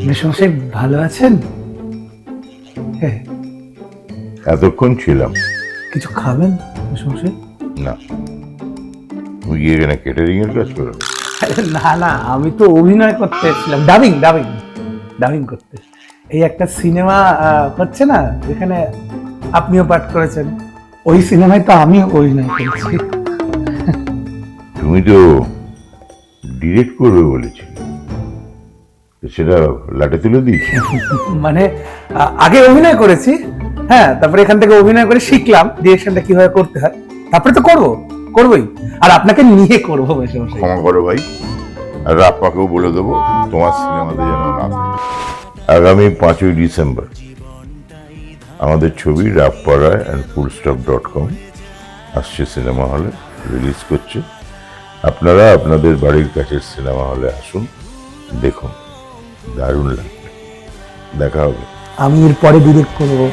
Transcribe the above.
মেসমশাই ভালো আছেন? হ্যাঁ। এতক্ষণ ছিলাম। কিছু খাবেন মেসমশাই? না, তুমি গিয়ে এখানে কেটারিং এর কাজ করো? না না, আমি তো অভিনয় করতে এসেছিলাম, ডাবিং করতে। এই একটা সিনেমা হচ্ছে না, যেখানে আপনিও পাঠ করেছেন, ওই সিনেমায় তো আমি অভিনয় করেছি। তুমি তো ডিরেক্ট করবে বলেছিলে, তো সেটা লাটে তুলে দিয়েছি। মানে আগে অভিনয় করেছি, হ্যাঁ, তারপরে এখান থেকে অভিনয় করে শিখলাম ডিরেকশনটা কিভাবে করতে হয়, তারপরে তো করবোই, আর আপনাকে নিয়ে করবো মেসমশাই। ক্ষমা করো ভাই, আর রাপ্পাকেও বলে দেবো তোমার সিনেমাতে যেন না থাকে। আগামী 5ই ডিসেম্বর আমাদের ছবি রাপ্পারায় অ্যান্ড ফুলস্টপ.com আসছে সিনেমা হলে, রিলিজ করছে। আপনারা আপনাদের বাড়ির কাছের সিনেমা হলে আসুন, দেখুন, দারুণ লাগবে। দেখা হবে। আমি এরপরে ডিরেক্ট করবো।